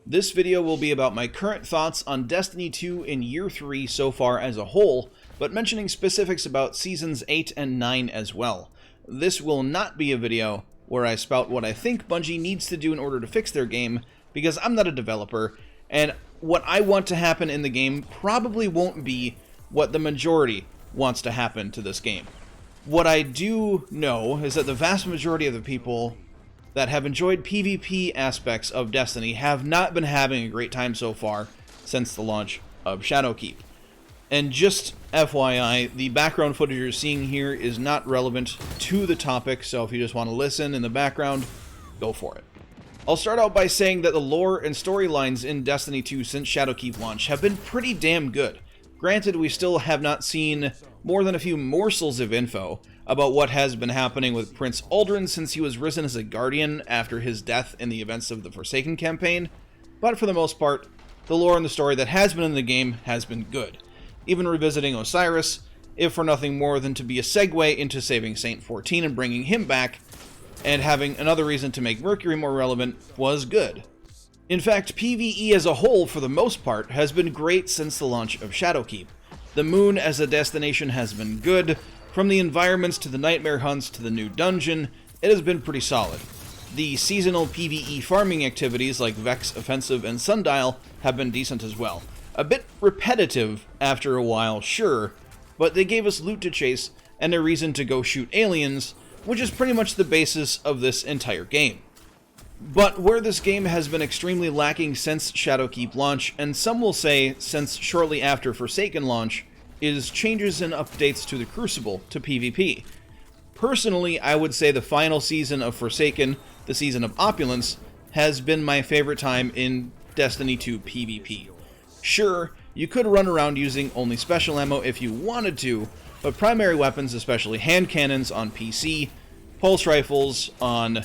This video will be about my current thoughts on Destiny 2 in Year 3 so far as a whole, but mentioning specifics about Seasons 8 and 9 as well. This will not be a video where I spout what I think Bungie needs to do in order to fix their game, because I'm not a developer, and what I want to happen in the game probably won't be what the majority wants to happen to this game. What I do know is that the vast majority of the people that have enjoyed PvP aspects of Destiny have not been having a great time so far since the launch of Shadowkeep. And just FYI, the background footage you're seeing here is not relevant to the topic, so if you just want to listen in the background, go for it. I'll start out by saying that the lore and storylines in Destiny 2 since Shadowkeep launch have been pretty damn good. Granted, we still have not seen more than a few morsels of info about what has been happening with Prince Aldrin since he was risen as a Guardian after his death in the events of the Forsaken campaign, but for the most part, the lore and the story that has been in the game has been good. Even revisiting Osiris, if for nothing more than to be a segue into saving Saint 14 and bringing him back, and having another reason to make Mercury more relevant, was good. In fact, PvE as a whole, for the most part, has been great since the launch of Shadowkeep. The moon as a destination has been good. From the environments to the nightmare hunts to the new dungeon, it has been pretty solid. The seasonal PvE farming activities like Vex, Offensive, and Sundial have been decent as well. A bit repetitive after a while, sure, but they gave us loot to chase and a reason to go shoot aliens, which is pretty much the basis of this entire game. But where this game has been extremely lacking since Shadowkeep launch, and some will say since shortly after Forsaken launch, is changes and updates to the Crucible, to PvP. Personally, I would say the final season of Forsaken, the Season of Opulence, has been my favorite time in Destiny 2 PvP. Sure, you could run around using only special ammo if you wanted to, but primary weapons, especially hand cannons on PC, pulse rifles on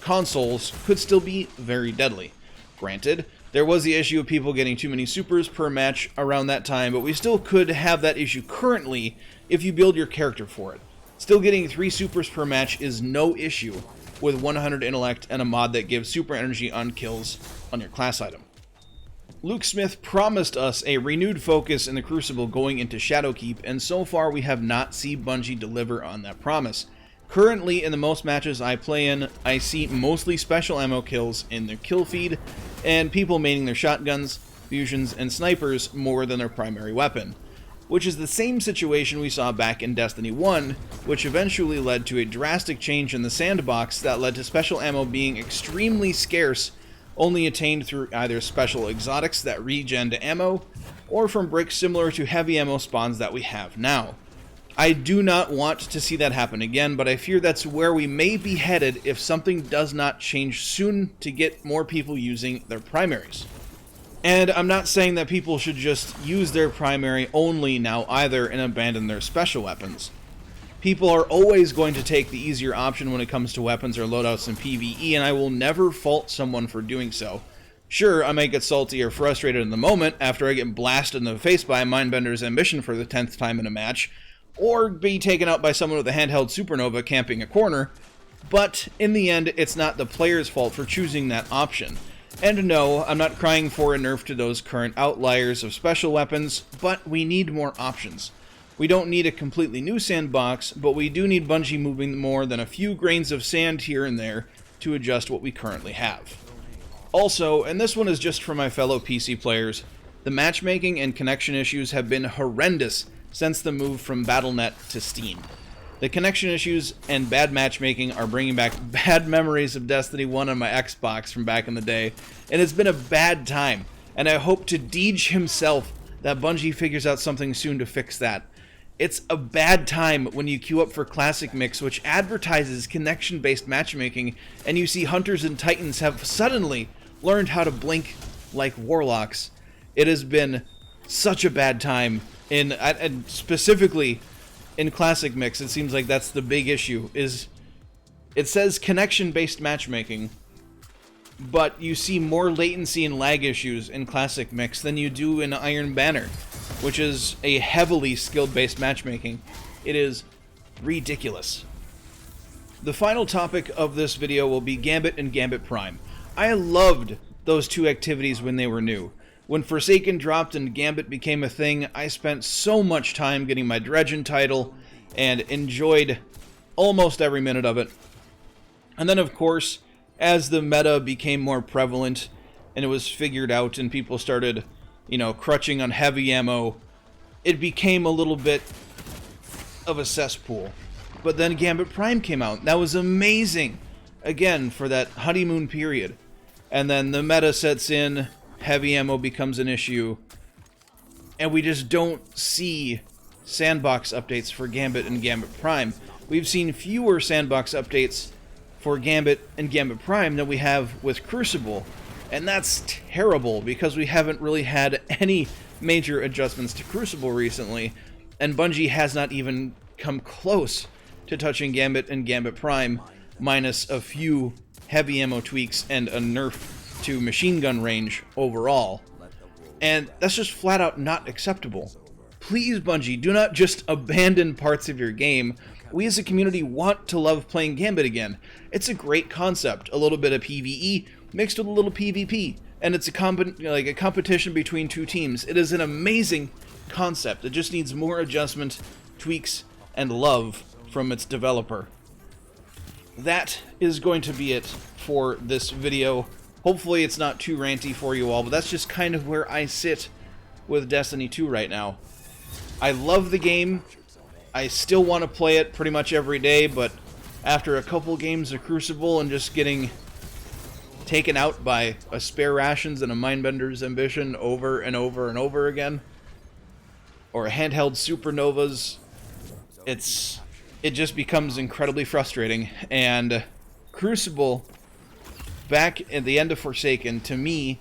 consoles, could still be very deadly. Granted, there was the issue of people getting too many supers per match around that time, but we still could have that issue currently if you build your character for it. Still getting 3 supers per match is no issue with 100 intellect and a mod that gives super energy on kills on your class item. Luke Smith promised us a renewed focus in the Crucible going into Shadowkeep, and so far we have not seen Bungie deliver on that promise. Currently, in the most matches I play in, I see mostly special ammo kills in their kill feed, and people maining their shotguns, fusions, and snipers more than their primary weapon. Which is the same situation we saw back in Destiny 1, which eventually led to a drastic change in the sandbox that led to special ammo being extremely scarce, only attained through either special exotics that regen to ammo, or from bricks similar to heavy ammo spawns that we have now. I do not want to see that happen again, but I fear that's where we may be headed if something does not change soon to get more people using their primaries. And I'm not saying that people should just use their primary only now either and abandon their special weapons. People are always going to take the easier option when it comes to weapons or loadouts in PvE, and I will never fault someone for doing so. Sure, I may get salty or frustrated in the moment after I get blasted in the face by a Mindbender's ambition for the 10th time in a match, or be taken out by someone with a handheld supernova camping a corner, but in the end, it's not the player's fault for choosing that option. And no, I'm not crying for a nerf to those current outliers of special weapons, but we need more options. We don't need a completely new sandbox, but we do need Bungie moving more than a few grains of sand here and there to adjust what we currently have. Also, and this one is just for my fellow PC players, the matchmaking and connection issues have been horrendous since the move from Battle.net to Steam. The connection issues and bad matchmaking are bringing back bad memories of Destiny 1 on my Xbox from back in the day, and it's been a bad time, and I hope to Deej himself that Bungie figures out something soon to fix that. It's a bad time when you queue up for Classic Mix, which advertises connection-based matchmaking, and you see Hunters and Titans have suddenly learned how to blink like Warlocks. It has been such a bad time, and specifically in Classic Mix, it seems like that's the big issue, is it says connection-based matchmaking, but you see more latency and lag issues in Classic Mix than you do in Iron Banner, which is a heavily skill-based matchmaking. It is ridiculous. The final topic of this video will be Gambit and Gambit Prime. I loved those two activities when they were new. When Forsaken dropped and Gambit became a thing, I spent so much time getting my Dredgen title and enjoyed almost every minute of it. And then, of course, as the meta became more prevalent and it was figured out and people started, you know, crutching on heavy ammo, it became a little bit of a cesspool. But then Gambit Prime came out. That was amazing, again, for that honeymoon period. And then the meta sets in, heavy ammo becomes an issue, and we just don't see sandbox updates for Gambit and Gambit Prime. We've seen fewer sandbox updates for Gambit and Gambit Prime than we have with Crucible, and that's terrible because we haven't really had any major adjustments to Crucible recently, and Bungie has not even come close to touching Gambit and Gambit Prime, minus a few heavy ammo tweaks and a nerf to machine gun range overall. And that's just flat out not acceptable. Please, Bungie, do not just abandon parts of your game. We as a community want to love playing Gambit again. It's a great concept. A little bit of PvE mixed with a little PvP. And it's a competition between two teams. It is an amazing concept. It just needs more adjustment, tweaks, and love from its developer. That is going to be it for this video. Hopefully it's not too ranty for you all, but that's just kind of where I sit with Destiny 2 right now. I love the game. I still want to play it pretty much every day, but after a couple games of Crucible and just getting taken out by a spare rations and a Mindbender's Ambition over and over and over again, or a handheld Supernovas, it just becomes incredibly frustrating. And Crucible, back at the end of Forsaken, to me,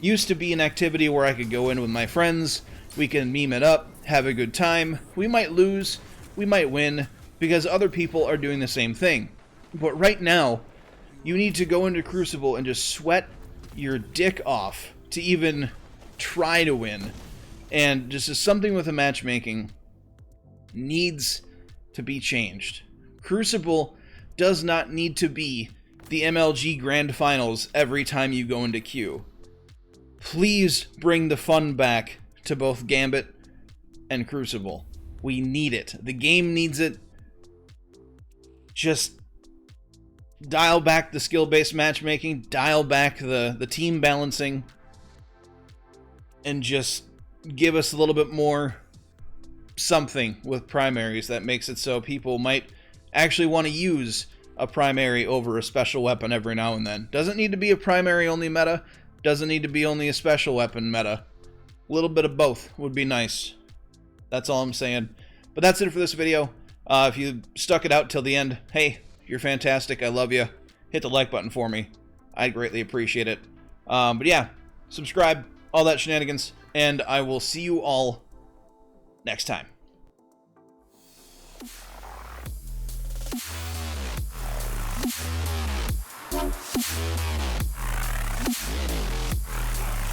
used to be an activity where I could go in with my friends, we can meme it up, have a good time. We might lose, we might win, because other people are doing the same thing. But right now, you need to go into Crucible and just sweat your dick off to even try to win. And just as something with the matchmaking needs to be changed. Crucible does not need to be the MLG Grand Finals every time you go into queue. Please bring the fun back to both Gambit and Crucible. We need it. The game needs it. Just dial back the skill-based matchmaking, dial back the team balancing, and just give us a little bit more something with primaries that makes it so people might actually want to use a primary over a special weapon every now and then. Doesn't need to be a primary only meta, doesn't need to be only a special weapon meta. A little bit of both would be nice. That's all I'm saying. But that's it for this video. If you stuck it out till the end, hey, you're fantastic, I love you. Hit the like button for me. I'd greatly appreciate it. But yeah, subscribe, all that shenanigans, and I will see you all next time.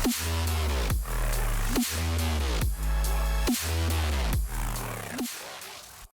Yeah.